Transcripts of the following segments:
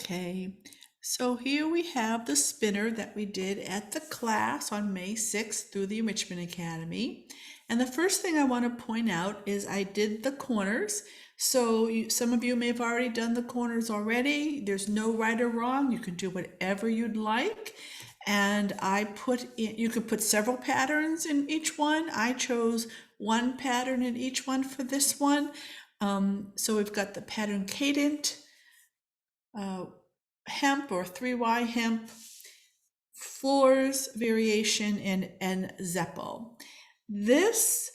Okay, so here we have the spinner that we did at the class on May 6th through the Enrichment Academy. And the first thing I want to point out is I did the corners. So some of you may have already done the corners already. There's no right or wrong. You can do whatever you'd like. And I put in, you could put several patterns in each one. I chose one pattern in each one for this one. So we've got the pattern cadent, hemp or 3Y hemp, floors variation, and Zeppo. This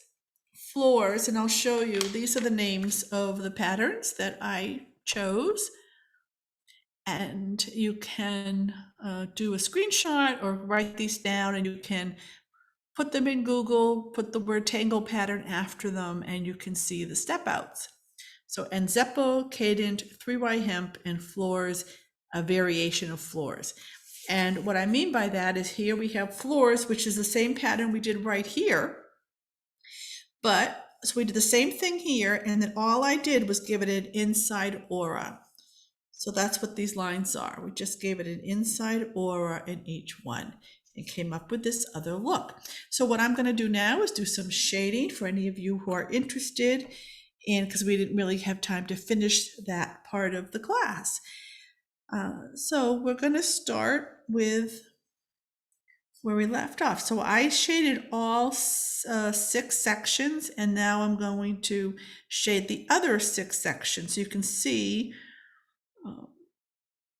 floors, and I'll show you, these are the names of the patterns that I chose. And you can do a screenshot or write these down, and you can put them in Google, put the word tangle pattern after them, and you can see the step outs. So, and Zeppo, cadent, 3Y hemp, and floors, a variation of floors. And what I mean by that is here we have floors, which is the same pattern we did right here. But, so we did the same thing here, and then all I did was give it an inside aura. So that's what these lines are. We just gave it an inside aura in each one and came up with this other look. So what I'm going to do now is do some shading for any of you who are interested in, because we didn't really have time to finish that part of the class. So we're going to start with where we left off. So I shaded all 6 sections, and now I'm going to shade the other 6 sections. So you can see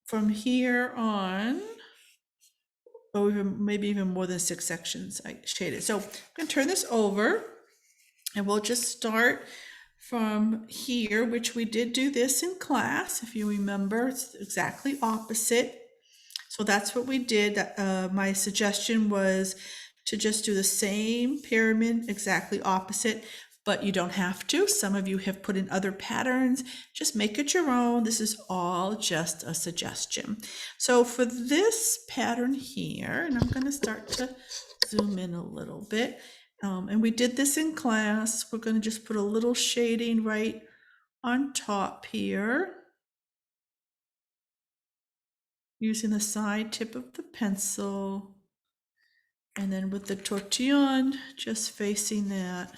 from here on, or even, maybe even more than 6 sections I shaded. So I'm going to turn this over, and we'll just start from here, which we did do this in class. If you remember, it's exactly opposite. So that's what we did. My suggestion was to just do the same pyramid exactly opposite, but you don't have to. Some of you have put in other patterns. Just make it your own. This is all just a suggestion. So for this pattern here, and I'm going to start to zoom in a little bit, and we did this in class. We're going to just put a little shading right on top here, using the side tip of the pencil, and then with the tortillon just facing that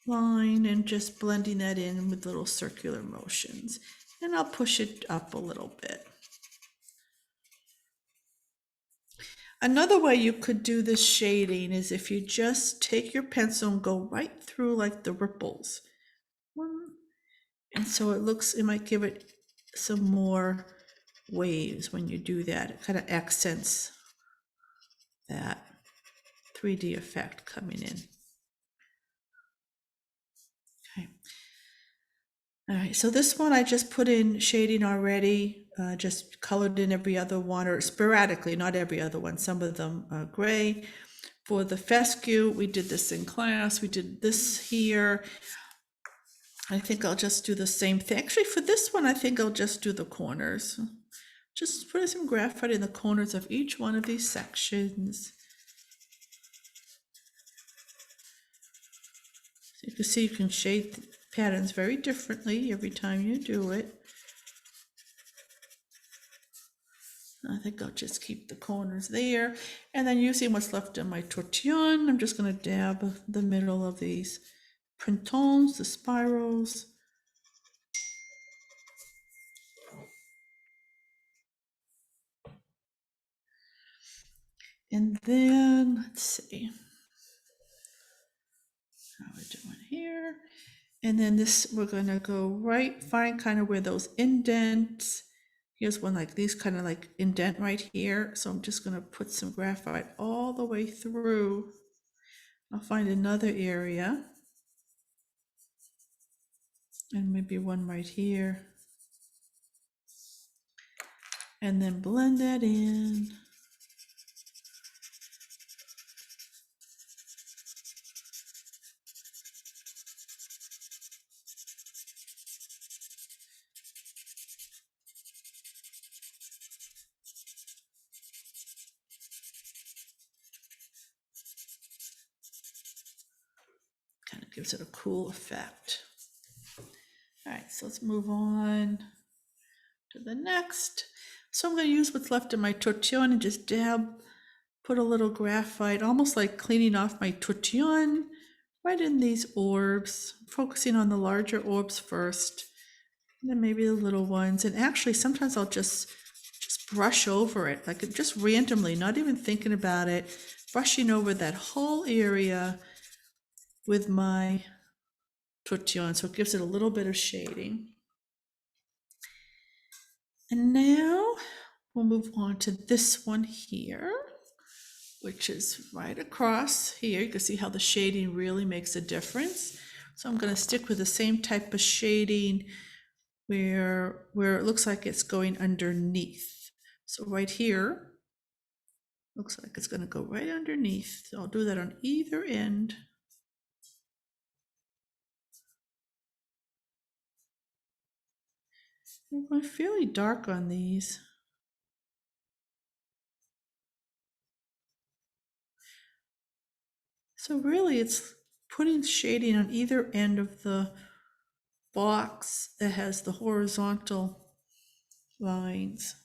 line and just blending that in with little circular motions. And I'll push it up a little bit. Another way you could do this shading is if you just take your pencil and go right through like the ripples. And so it might give it some more waves when you do that. It kind of accents that 3D effect coming in. Okay. All right, so this one I just put in shading already, just colored in every other one, or sporadically, not every other one, some of them are gray. For the fescue, we did this in class, we did this here. I think I'll just do the same thing. Actually, for this one, I think I'll just do the corners. Just put some graphite in the corners of each one of these sections. So you can see you can shade patterns very differently every time you do it. I think I'll just keep the corners there. And then using what's left in my tortillon, I'm just going to dab the middle of these printons, the spirals. And then, let's see how we're doing here. And then this, we're going to go right, find kind of where those indents. Here's one like these kind of like indent right here. So I'm just going to put some graphite all the way through. I'll find another area. And maybe one right here. And then blend that in. Kind of gives it a cool effect. All right, so let's move on to the next. So I'm going to use what's left of my tortillon and just put a little graphite, almost like cleaning off my tortillon, right in these orbs, focusing on the larger orbs first, and then maybe the little ones. And actually, sometimes I'll just brush over it, like just randomly, not even thinking about it, brushing over that whole area with my tortillon, so it gives it a little bit of shading. And now we'll move on to this one here, which is right across here. You can see how the shading really makes a difference. So I'm going to stick with the same type of shading where it looks like it's going underneath. So right here, looks like it's going to go right underneath. So I'll do that on either end. I'm going fairly dark on these. So really it's putting shading on either end of the box that has the horizontal lines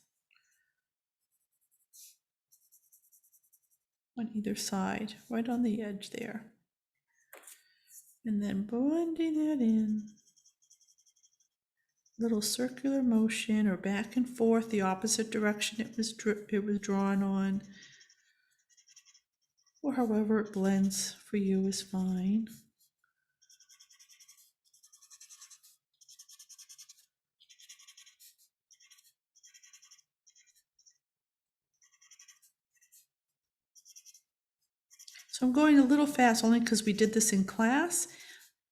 on either side, right on the edge there. And then blending that in. Little circular motion or back and forth, the opposite direction it was drawn on. Or however it blends for you is fine. So I'm going a little fast only because we did this in class.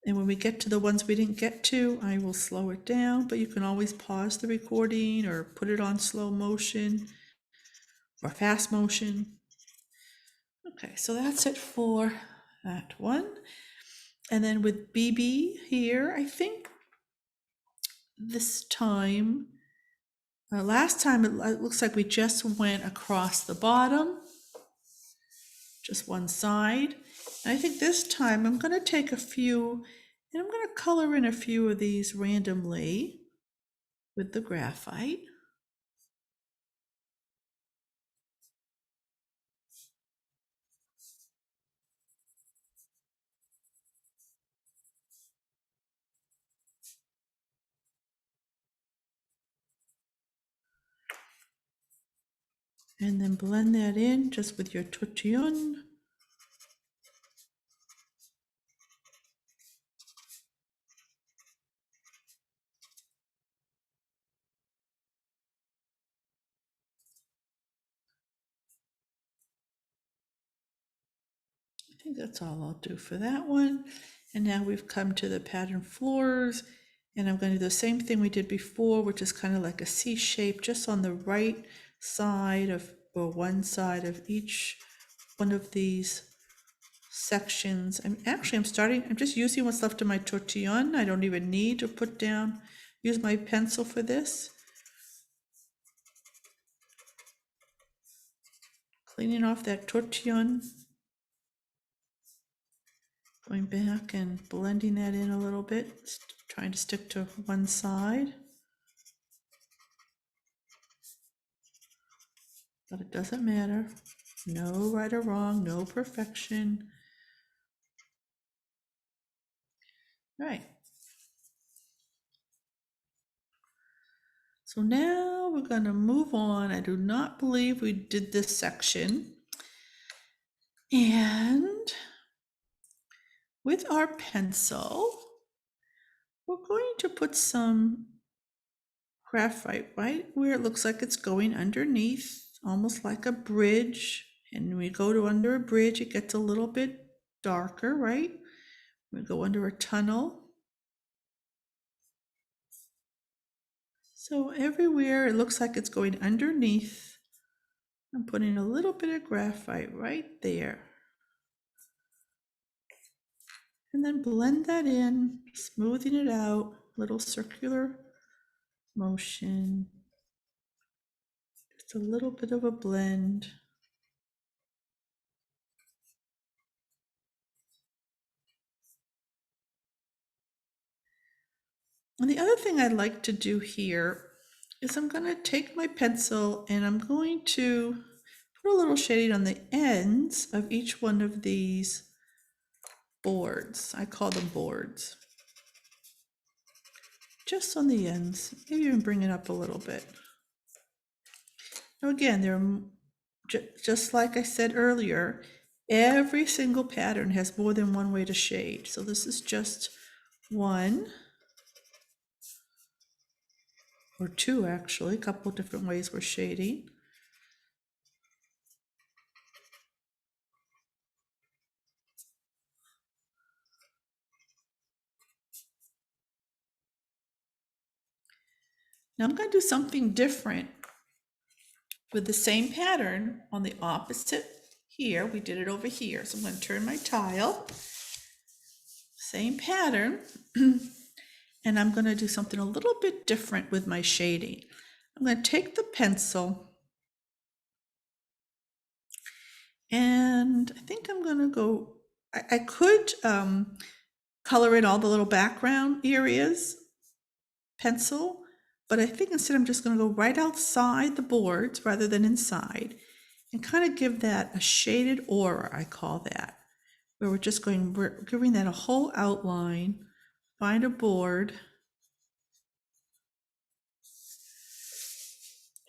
And when we get to the ones we didn't get to, I will slow it down, but you can always pause the recording or put it on slow motion or fast motion. Okay, so that's it for that one. And then with BB here, I think this time, last time it looks like we just went across the bottom, just one side. And I think this time I'm going to take a few, and I'm going to color in a few of these randomly with the graphite. And then blend that in just with your tortillon. I think that's all I'll do for that one. And now we've come to the pattern floors, and I'm going to do the same thing we did before, which is kind of like a C shape just on the right side of, or one side of each one of these sections. I'm just using what's left of my tortillon. I don't even need to use my pencil for this. Cleaning off that tortillon. Going back and blending that in a little bit, trying to stick to one side. But it doesn't matter. No right or wrong, no perfection. Right. So now we're going to move on. I do not believe we did this section. And with our pencil, we're going to put some graphite right where it looks like it's going underneath, almost like a bridge. And when we go to under a bridge, it gets a little bit darker, right? We go under a tunnel. So everywhere it looks like it's going underneath, I'm putting a little bit of graphite right there. And then blend that in, smoothing it out, little circular motion. Just a little bit of a blend. And the other thing I'd like to do here is I'm going to take my pencil and I'm going to put a little shading on the ends of each one of these boards. I call them boards. Just on the ends, maybe even bring it up a little bit. Now again, just like I said earlier, every single pattern has more than one way to shade. So this is just one, or two actually, a couple different ways we're shading. Now I'm going to do something different with the same pattern on the opposite here. We did it over here. So I'm going to turn my tile, same pattern, and I'm going to do something a little bit different with my shading. I'm going to take the pencil and I think I'm going to go, I could color in all the little background areas, pencil, but I think instead I'm just going to go right outside the boards rather than inside and kind of give that a shaded aura, I call that, where we're giving that a whole outline. Find a board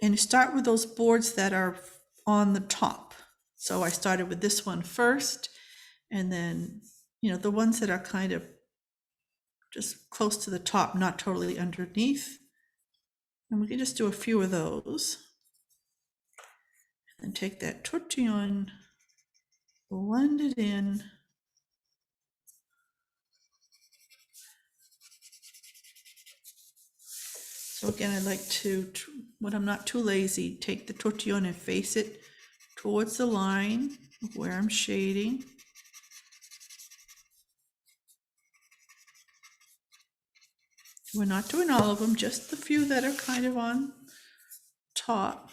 and start with those boards that are on the top. So I started with this one first, and then, the ones that are kind of just close to the top, not totally underneath. And we can just do a few of those. And take that tortillon, blend it in. So again, I like to, when I'm not too lazy, take the tortillon and face it towards the line of where I'm shading. We're not doing all of them, just the few that are kind of on top.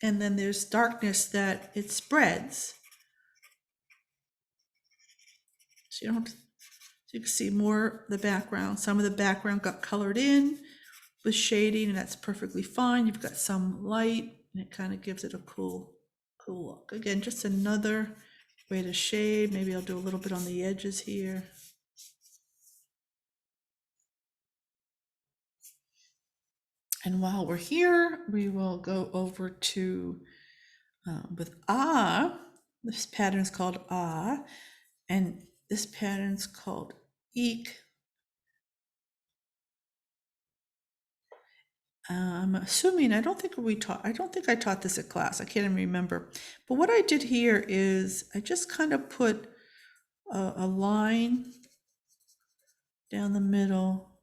And then there's darkness that it spreads. So you can see more of the background. Some of the background got colored in with shading, and that's perfectly fine. You've got some light, and it kind of gives it a cool look. Again, just another way to shade. Maybe I'll do a little bit on the edges here. And while we're here, we will go over to with Ah. This pattern is called Ah, and this pattern is called Eek. I'm assuming, I don't think I taught this at class. I can't even remember. But what I did here is I just kind of put a line down the middle,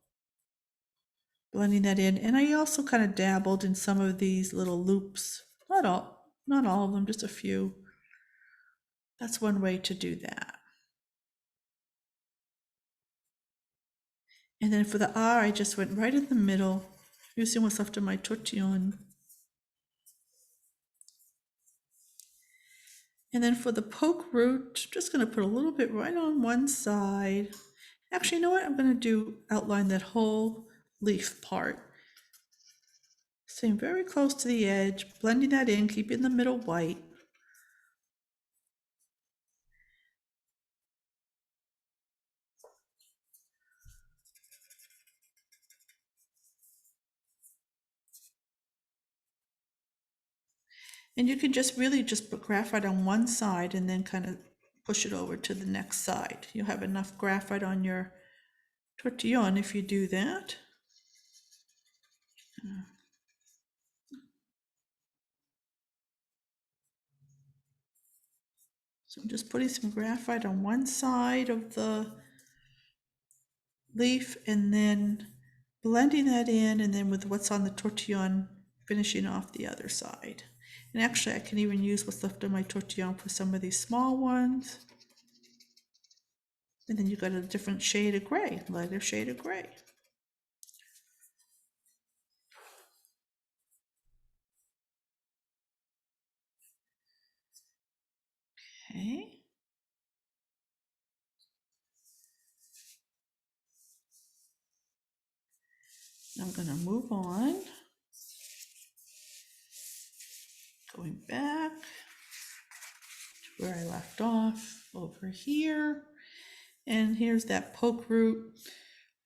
blending that in. And I also kind of dabbled in some of these little loops. Not all of them, just a few. That's one way to do that. And then for the R, I just went right in the middle, using what's left of my tortillon. And then for the poke root, I'm just going to put a little bit right on one side. Actually, you know what? I'm going to outline that whole leaf part. Staying very close to the edge, blending that in, keeping the middle white. And you can just put graphite on one side and then kind of push it over to the next side. You'll have enough graphite on your tortillon if you do that. So I'm just putting some graphite on one side of the leaf and then blending that in, and then with what's on the tortillon, finishing off the other side. And actually I can even use what's left of my tortillon for some of these small ones. And then you've got a different shade of gray, lighter shade of gray. Okay. I'm going to move on. Going back to where I left off over here. And here's that poke root.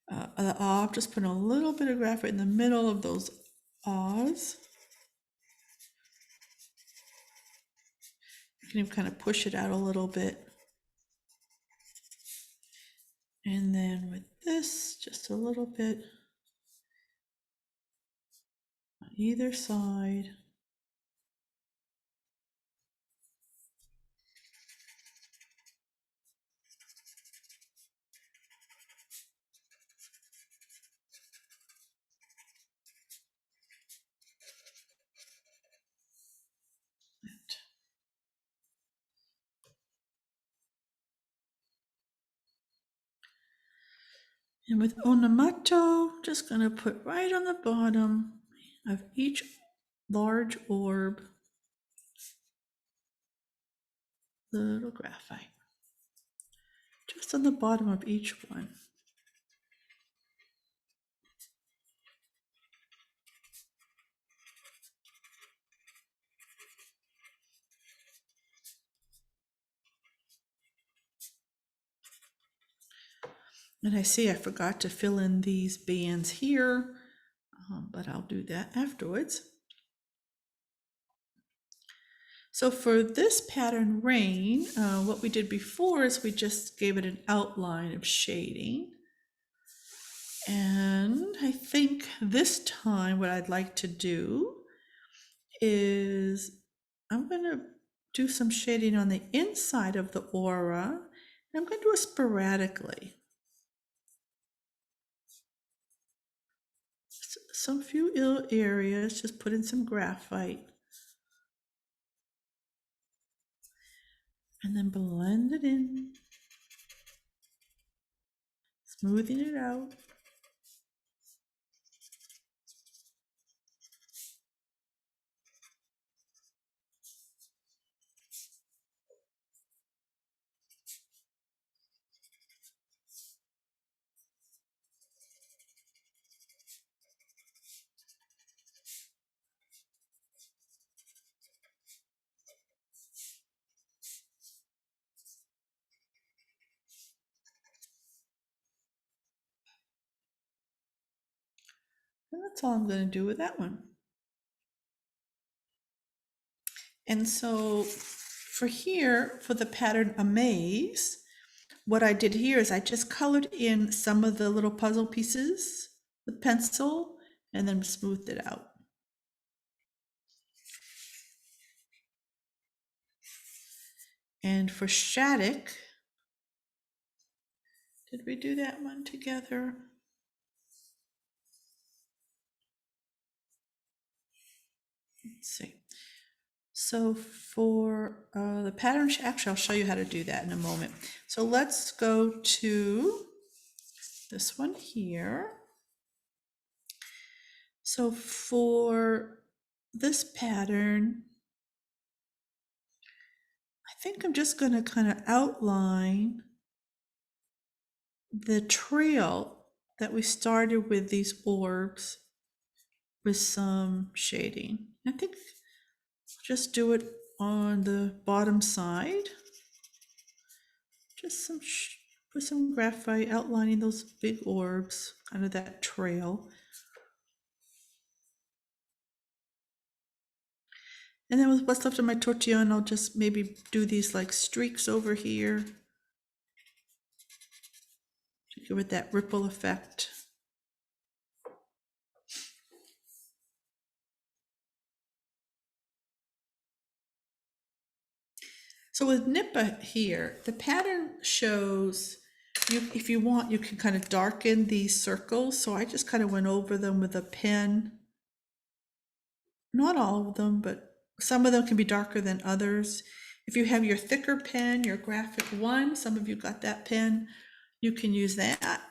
I'm just putting a little bit of graphite in the middle of those A's. You can even kind of push it out a little bit. And then with this, just a little bit on either side. And with Onomato, just gonna put right on the bottom of each large orb, the little graphite, just on the bottom of each one. And I see I forgot to fill in these bands here, but I'll do that afterwards. So for this pattern rain, what we did before is we just gave it an outline of shading. And I think this time what I'd like to do is I'm going to do some shading on the inside of the aura. And I'm going to do it sporadically. Some few little areas, just put in some graphite. And then blend it in, smoothing it out. And that's all I'm going to do with that one. And so for here, for the pattern Amaze, what I did here is I just colored in some of the little puzzle pieces with pencil and then smoothed it out. And for Shattuck, did we do that one together? Let's see. So for the pattern, actually, I'll show you how to do that in a moment. So let's go to this one here. So for this pattern, I think I'm just going to kind of outline the trail that we started with these orbs with some shading. I think just do it on the bottom side. Just put some graphite outlining those big orbs, kind of that trail. And then with what's left of my tortillon, I'll just maybe do these like streaks over here to give it that ripple effect. So with Nippa here, the pattern shows if you want, you can kind of darken these circles. So I just kind of went over them with a pen. Not all of them, but some of them can be darker than others. If you have your thicker pen, your graphic one, some of you got that pen, you can use that.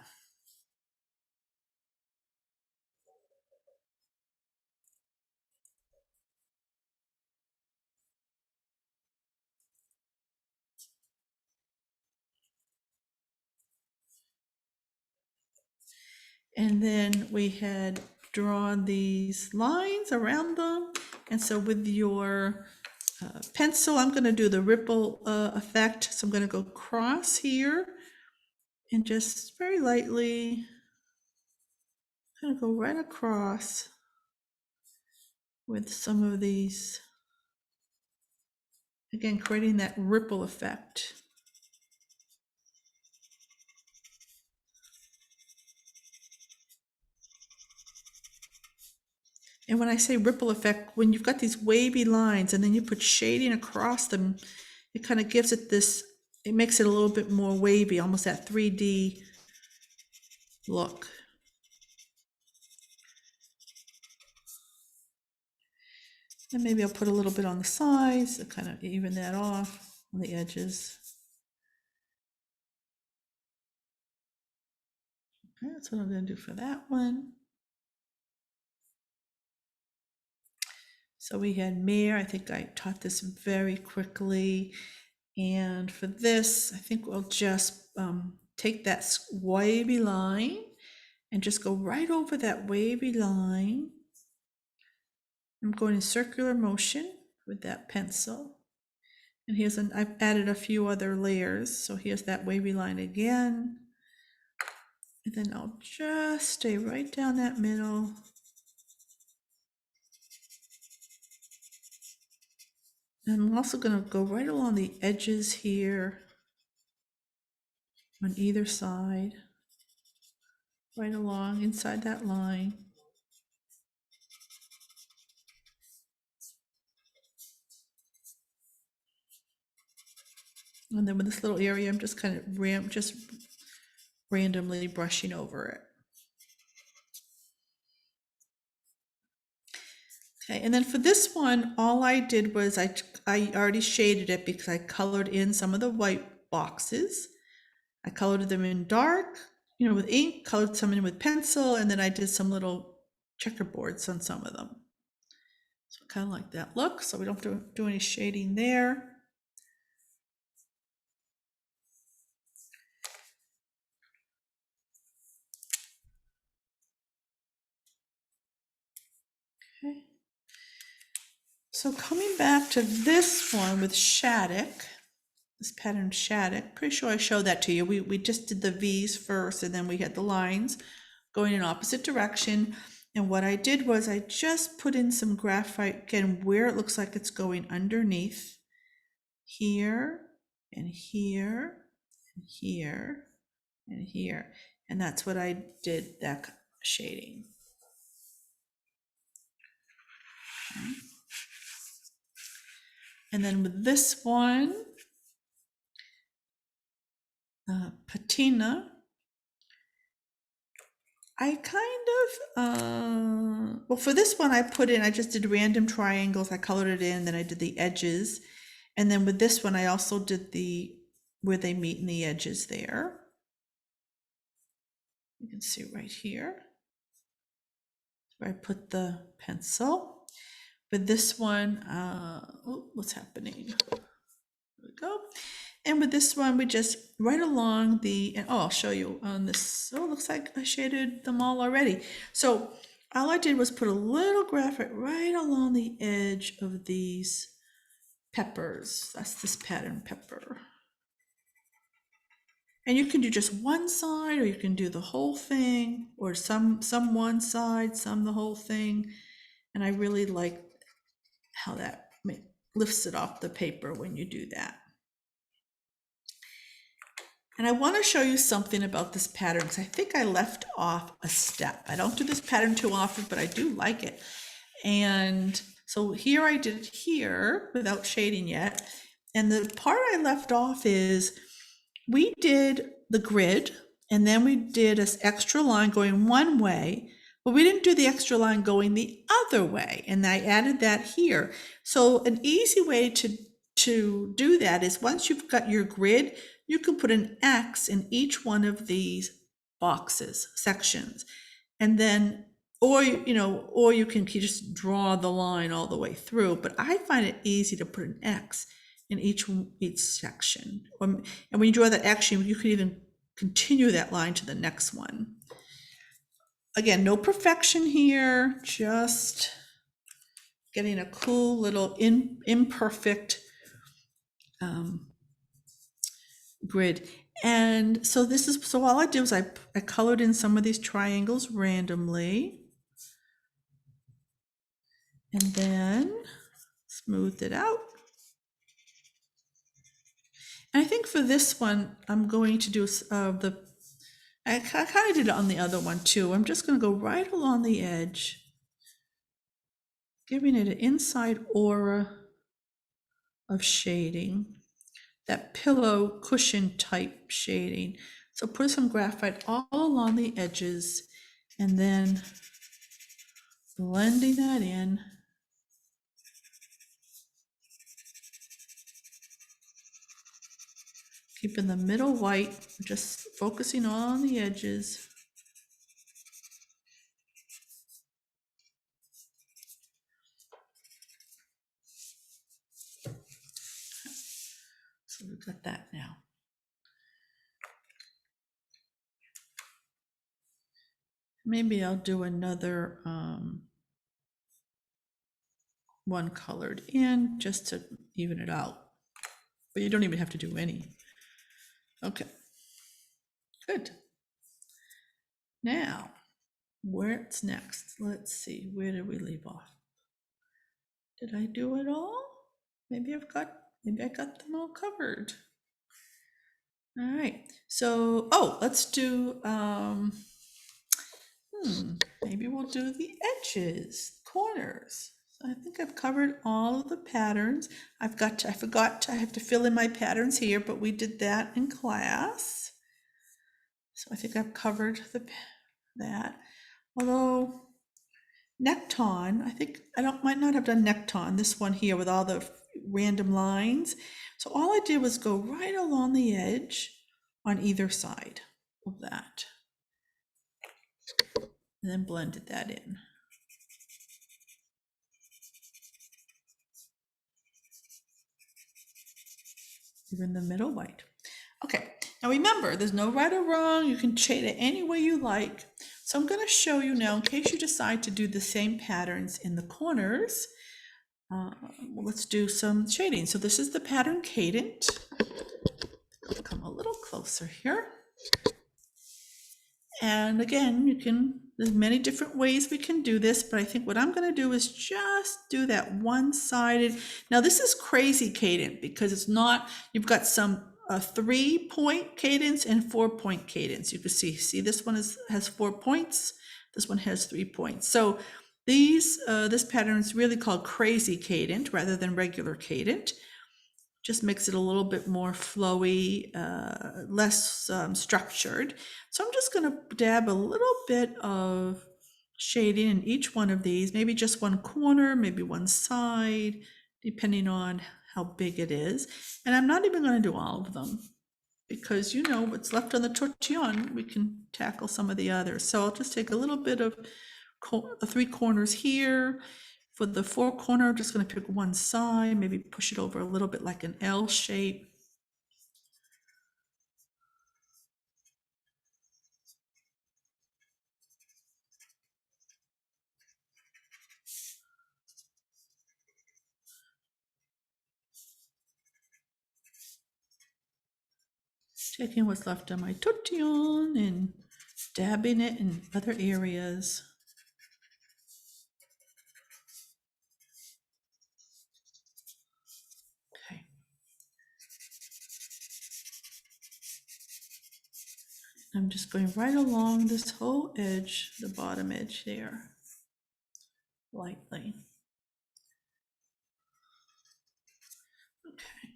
And then we had drawn these lines around them. And so with your pencil, I'm going to do the ripple effect. So I'm going to go across here and just very lightly kind of go right across with some of these, again, creating that ripple effect. And when I say ripple effect, when you've got these wavy lines and then you put shading across them, it kind of gives it this, it makes it a little bit more wavy, almost that 3D look. And maybe I'll put a little bit on the sides to kind of even that off on the edges. Okay, that's what I'm going to do for that one. So we had mare. I think I taught this very quickly. And for this, I think we'll just take that wavy line and just go right over that wavy line. I'm going in circular motion with that pencil. And here's I've added a few other layers. So here's that wavy line again. And then I'll just stay right down that middle. And I'm also going to go right along the edges here on either side, right along inside that line. And then with this little area, I'm just kind of just randomly brushing over it. Okay, and then for this one, all I did was I already shaded it because I colored in some of the white boxes. I colored them in dark, with ink, colored some in with pencil, and then I did some little checkerboards on some of them. So kind of like that look, so we don't have to do any shading there. Okay. So coming back to this one with Shattuck, this pattern Shattuck, pretty sure I showed that to you. We just did the V's first, and then we had the lines going in opposite direction. And what I did was I just put in some graphite, again, where it looks like it's going underneath, here and here and here and here. And that's what I did, that shading. Okay. And then with this one, patina, I kind of, well, for this one, I just did random triangles. I colored it in, then I did the edges. And then with this one, I also did where they meet in the edges there. You can see right here where I put the pencil. With this one, what's happening? There we go. And with this one, we just right along I'll show you on this. Oh, it looks like I shaded them all already. So all I did was put a little graphite right along the edge of these peppers. That's this pattern pepper. And you can do just one side, or you can do the whole thing, or some one side, some the whole thing. And I really like how that lifts it off the paper when you do that. And I want to show you something about this pattern because I think I left off a step. I don't do this pattern too often, but I do like it. And so here I did it here without shading yet. And the part I left off is we did the grid, and then we did an extra line going one way, but we didn't do the extra line going the other way. And I added that here. So an easy way to do that is once you've got your grid, you can put an X in each one of these boxes, sections, and then, or you can just draw the line all the way through. But I find it easy to put an X in each section. And when you draw that X, you can even continue that line to the next one. again, no perfection here, just getting a cool little imperfect grid. And so this is, so all I did was I colored in some of these triangles randomly and then smoothed it out. And I think for this one, I'm going to do I kind of did it on the other one too. I'm just going to go right along the edge, giving it an inside aura of shading, that pillow cushion type shading. So put some graphite all along the edges and then blending that in. Keeping the middle white, just focusing on the edges. So we've got that now. Maybe I'll do another one colored in just to even it out. But you don't even have to do any. Okay, good. Now, where's next? Let's see, where did we leave off? Did I do it all? Maybe I got them all covered. All right, so, let's do, maybe we'll do the edges, corners. I think I've covered all of the patterns. I have to fill in my patterns here, but we did that in class. So I think I've covered that. Although neckton, might not have done neckton, this one here with all the random lines. So all I did was go right along the edge on either side of that. And then blended that in. Even the middle white. Okay, now remember, there's no right or wrong. You can shade it any way you like. So I'm going to show you now, in case you decide to do the same patterns in the corners. Let's do some shading. So this is the pattern Cadent. I'll come a little closer here. And again, there's many different ways we can do this, but I think what I'm going to do is just do that one-sided. Now this is crazy cadent because it's not, you've got some 3-point cadence and 4-point cadence. You can see this one has 4 points. This one has 3 points. So this pattern is really called crazy cadent rather than regular cadent. Just makes it a little bit more flowy, less structured. So I'm just going to dab a little bit of shading in each one of these, maybe just one corner, maybe one side, depending on how big it is. And I'm not even going to do all of them because what's left on the tortillon, we can tackle some of the others. So I'll just take a little bit of the 3 corners here. For the 4 corner, I'm just going to pick one side, maybe push it over a little bit like an L shape. Taking what's left on my tortillon and dabbing it in other areas. Okay. I'm just going right along this whole edge, the bottom edge there, lightly. Okay.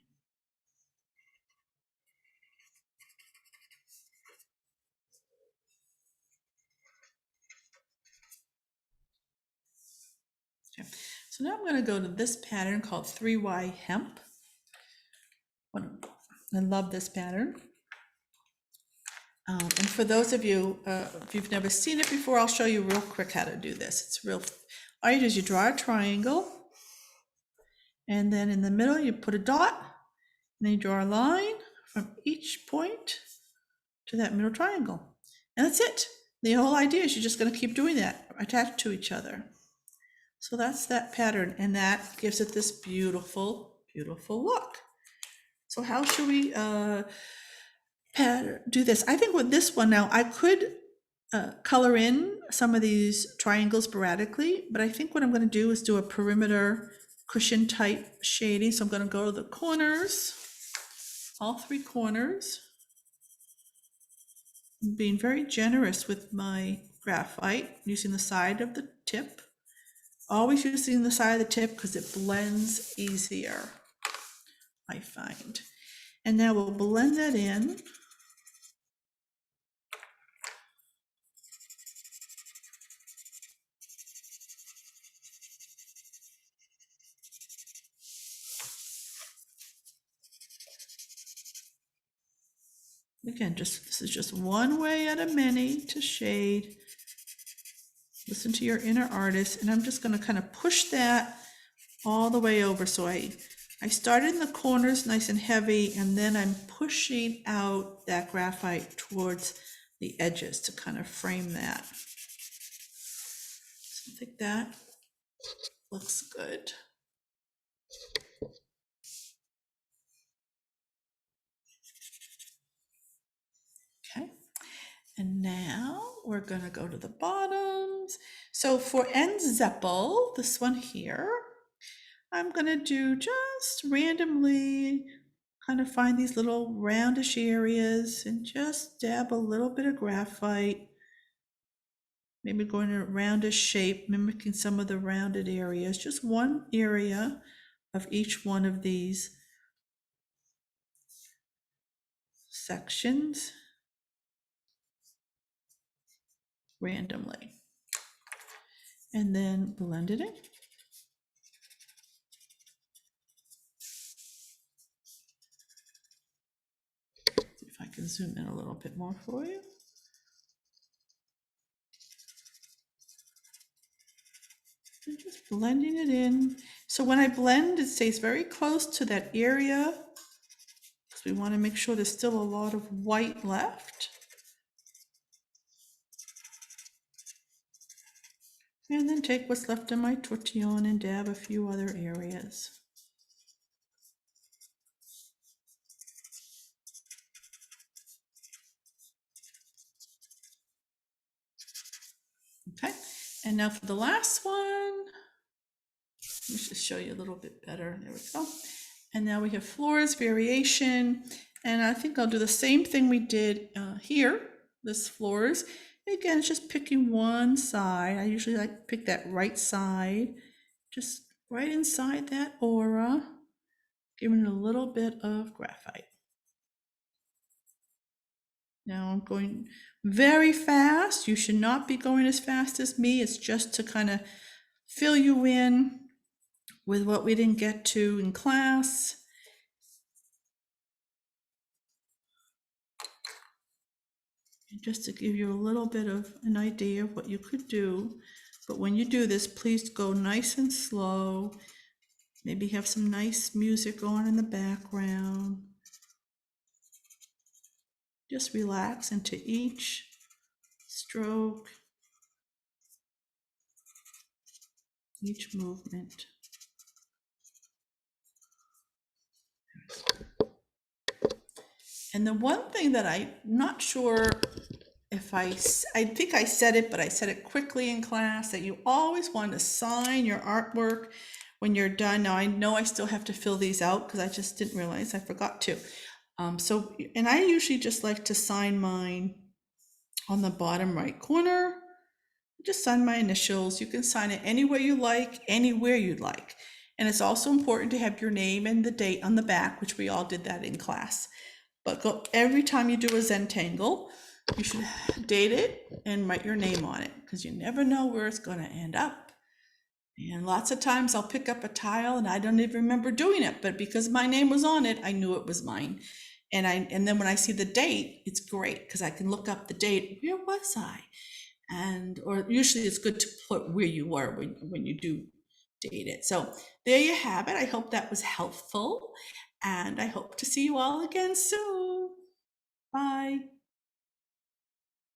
Okay. So now I'm going to go to this pattern called 3Y hemp. I love this pattern. And for those of you, if you've never seen it before, I'll show you real quick how to do this. It's all you do is you draw a triangle, and then in the middle you put a dot, and then you draw a line from each point to that middle triangle. And that's it. The whole idea is you're just going to keep doing that, attached to each other. So that's that pattern, and that gives it this beautiful, beautiful look. So how should we do this? I think with this one now, I could color in some of these triangles sporadically, but I think what I'm going to do is do a perimeter cushion type shading. So I'm going to go to the corners, all three corners. I'm being very generous with my graphite, using the side of the tip. Always using the side of the tip because it blends easier, I find. And now we'll blend that in. Again, this is just one way out of many to shade. Listen to your inner artist, and I'm just going to kind of push that all the way over. So I started in the corners nice and heavy, and then I'm pushing out that graphite towards the edges to kind of frame that. So I think that looks good. Okay, and now we're gonna go to the bottoms. So for N Zeppel, this one here, I'm gonna do just randomly kind of find these little roundish areas and just dab a little bit of graphite, maybe going in a roundish shape, mimicking some of the rounded areas, just one area of each one of these sections randomly, and then blend it in. See if I can zoom in a little bit more for you. And just blending it in. So when I blend, it stays very close to that area because we want to make sure there's still a lot of white left. And then take what's left of my tortillon and dab a few other areas. Okay, and now for the last one, let me just show you a little bit better. There we go. And now we have floors variation, and I think I'll do the same thing we did here, this floors. Again, it's just picking one side. I usually like to pick that right side, just right inside that aura, giving it a little bit of graphite. Now I'm going very fast. You should not be going as fast as me. It's just to kind of fill you in with what we didn't get to in class. And just to give you a little bit of an idea of what you could do. But when you do this, please go nice and slow. Maybe have some nice music on in the background. Just relax into each stroke, each movement. And the one thing that I'm not sure if I think I said it, but I said it quickly in class, that you always want to sign your artwork when you're done. Now I know I still have to fill these out because I just didn't realize I forgot to. And I usually just like to sign mine on the bottom right corner. Just sign my initials. You can sign it any way you like, anywhere you'd like. And it's also important to have your name and the date on the back, which we all did that in class. But every time you do a Zentangle, you should date it and write your name on it because you never know where it's going to end up. And lots of times I'll pick up a tile and I don't even remember doing it, but because my name was on it, I knew it was mine. And then when I see the date, it's great because I can look up the date. Where was I? Or usually it's good to put where you were when you do date it. So there you have it. I hope that was helpful, and I hope to see you all again soon. Bye.